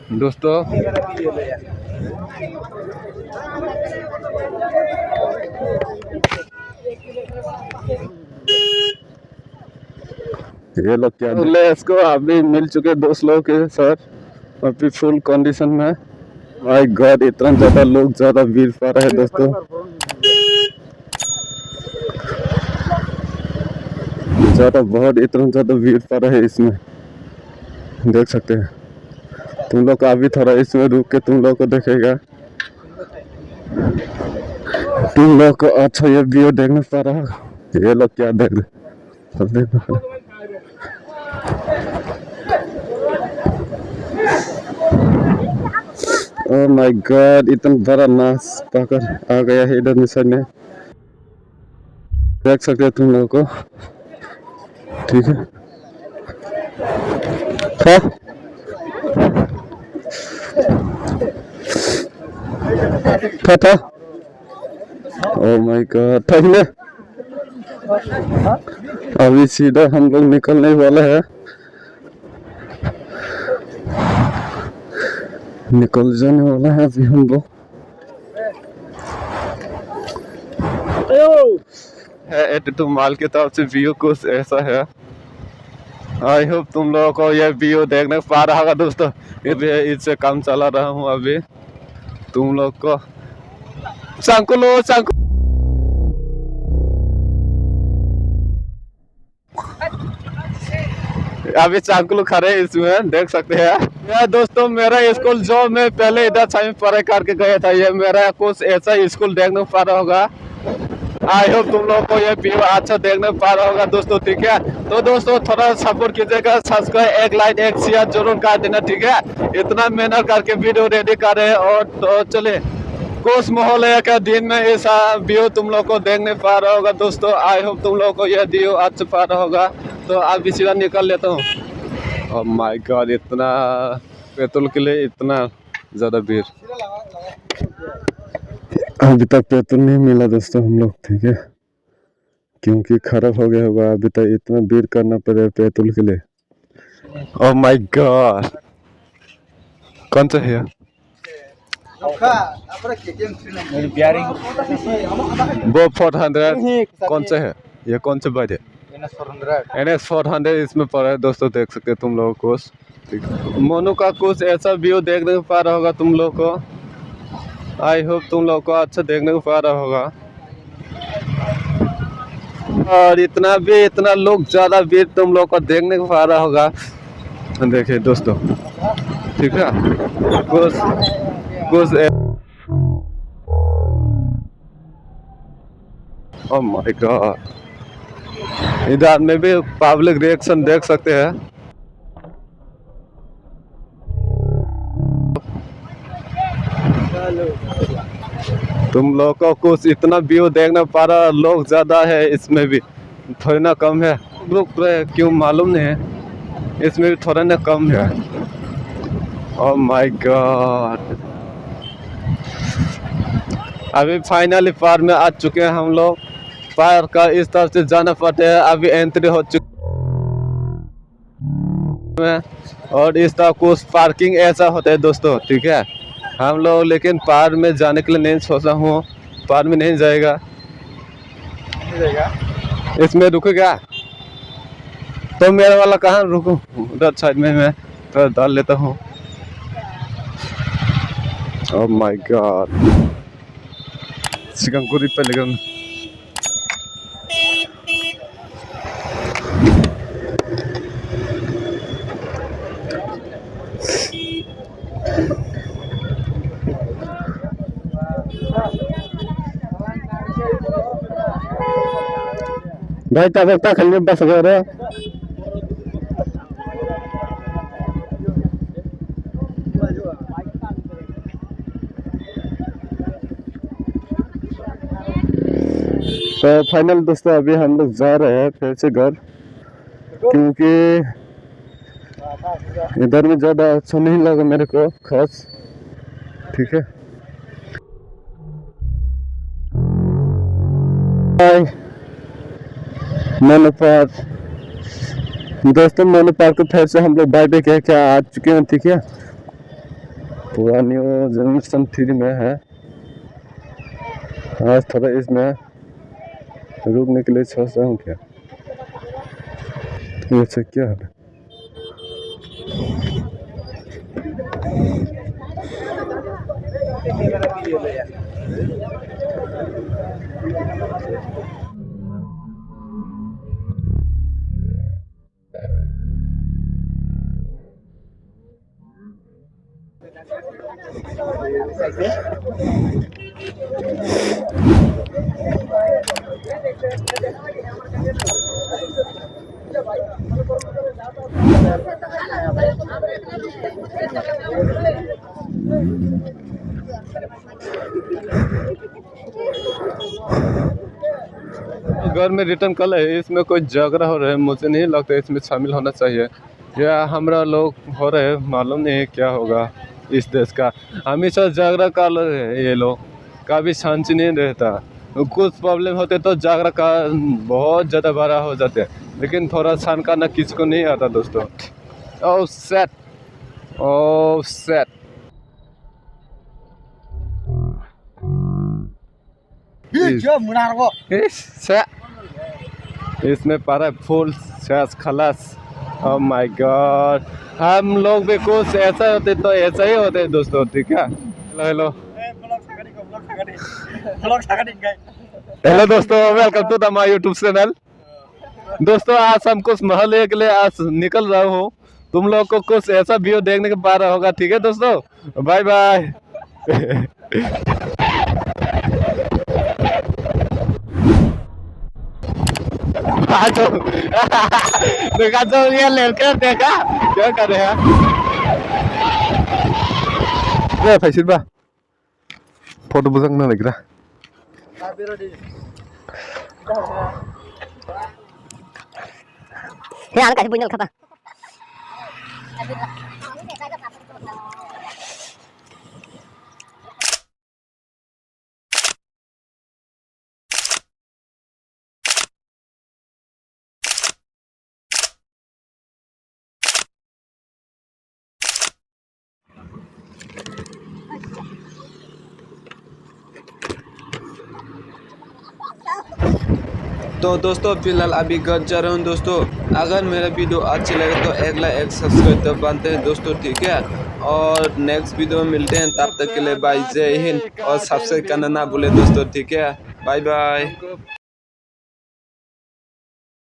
दोस्तों ये लोग क्या इसको अभी मिल चुके दोस्त लोग के साथ अभी फुल कंडीशन में। माय गॉड इतना ज्यादा लोग ज्यादा भीड़ पा रहे हैं दोस्तों, ज्यादा बहुत इतना ज्यादा भीड़ पा रहा है इसमें, देख सकते हैं। तुम लोग अभी थोड़ा इसमें रुक के तुम लोग को देखेगा, तुम लोग को अच्छा ये वीडियो देखने पा रहा। ये लोग क्या देख रहे, ओह माय गॉड इतना बड़ा नाच पाकर आ गया है इधर निशान में, देख सकते हैं तुम लोगों को। ठीक है था ओह माय गॉड था। अभी सीधा हम लोग निकलने वाला है, निकल जाने वाला है अभी हम लोग। एटीट्यूड माल की तरफ से व्यू कुछ ऐसा है। आई होप तुम लोगों को यह व्यू देखने पा रहा होगा दोस्तों। इससे काम चला रहा हूँ अभी तुम लोग को। चांकुलो चांकु अभी चांकुलो खड़े इसमें देख सकते हैं। यह दोस्तों मेरा स्कूल जो मैं पहले इधर छाई पढ़ाई करके गया था, ये मेरा कुछ ऐसा स्कूल देखने पा रहा होगा। आई होप तुम लोग को ये व्यू अच्छा देखने पा रहा होगा दोस्तों। ठीक है तो दोस्तों थोड़ा सपोर्ट कीजिएगा, सब्सक्राइब एक लाइक एक शेयर जरूर कर देना। ठीक है इतना मेहनत करके वीडियो रेडी कर रहे हैं। और तो चले कुछ माहौल है क्या दिन में ऐसा व्यू तुम लोग को देखने पा रहा होगा दोस्तों। आई होप तुम लोग को यह व्यू अच्छा पा रहा होगा। तो अभी सीधा निकल लेता हूँ। ओह माय गॉड इतना पेट्रोल के लिए इतना ज़्यादा भीड़, अभी तक पेट्रोल नहीं मिला दोस्तों हम लोग। ठीक है क्योंकि खराब हो गया होगा, अभी तक इतना भीड़ करना पड़ेगा पेट्रोल के लिए। ओह माय गॉड कौन सा है वो 400 कौन सा है, ये कौन सा बाइक है? NS 400 इसमें पड़ा है दोस्तों, देख सकते हैं तुम लोगों को। मोनू का कुछ ऐसा व्यू देखने को पा रहा होगा तुम लोग को। आई होप तुम लोग को अच्छा देखने को पा रहा होगा। और इतना लोग ज्यादा भीड़ तुम लोग को देखने को पा रहा होगा। देखिए दोस्तों ठीक है कुछ ओह माय गॉड इधर में भी पब्लिक रिएक्शन देख सकते हैं। तुम लोग को कुछ इतना व्यू देखना पा रहा, लोग ज्यादा है इसमें भी थोड़ा ना कम है। लोग क्यों मालूम नहीं है, इसमें भी थोड़ा ना कम है। ओह माय गॉड अभी फाइनली पार में आ चुके हैं हम लोग। पार का इस तरफ से जाना पड़ता है, अभी एंट्री हो चुकी है। और इस तरह कुछ पार्किंग ऐसा होता है दोस्तों। ठीक है हम लोग लेकिन पार में जाने के लिए नहीं सोचा हूँ, पार में नहीं जाएगा, इसमें रुकेगा तो मेरा वाला कहाँ रुकूं, उधर साइड में मैं थोड़ा डाल लेता हूँ। ओह माय गॉड चिकनकुरी पे लेकिन भाई तब खल्ली बस गए तो फाइनल दोस्तों अभी हम लोग जा रहे हैं फिर से घर, क्योंकि इधर में ज़्यादा अच्छा नहीं लगा मेरे को खास। ठीक है मोनो पार्क दोस्तों, मोनो पार्क को फिर से हम लोग बाय बाय कह के आ चुके हैं। ठीक है पूरा न्यू जनरेशन 3 में है। आज थोड़ा इसमें रुकने के लिए सोच रहा हूँ क्या ये से क्या है। घर में रिटर्न कल है, इसमें कोई झगड़ा हो रहा है, मुझे नहीं लगता इसमें शामिल होना चाहिए। या हमारा लोग हो रहे हैं, मालूम नहीं है क्या होगा इस देश का। हमेशा झगड़ा कर रहे हैं ये लोग, कभी शांति नहीं रहता। कुछ प्रॉब्लम होते तो झगड़ा का बहुत ज़्यादा बड़ा हो जाते हैं, लेकिन थोड़ा शांत करना किसको नहीं आता दोस्तों। ओह सेट, ओह सेट। इसमें पारा फुल शैस खलास। ओह माय गॉड, हम लोग भी कुछ ऐसा होते तो ऐसा ही होते दोस्तों, ठीक है। हेलो हेलो दोस्तों, welcome to the my YouTube channel. दोस्तों आज हम कुछ महल के लिए आज निकल रहा हूँ, तुम लोग को कुछ ऐसा व्यू देखने को पा रहा होगा, ठीक है दोस्तों। Bye bye. देखा तो ये लड़का देखा क्या कर रहे हैं। फैसिल बा फोटो बुझांग ना लग रहा। Kaya kasi bunyi ka pa. तो दोस्तों फिलहाल अभी घर जा रहा हूँ दोस्तों। अगर मेरा वीडियो अच्छा लगे तो एक लाइक एक सब्सक्राइब तो बनते हैं दोस्तों, ठीक है। और नेक्स्ट वीडियो में मिलते हैं, तब तक के लिए बाय, जय हिंद। और सब्सक्राइब करना ना भूले दोस्तों, ठीक है। Bye bye.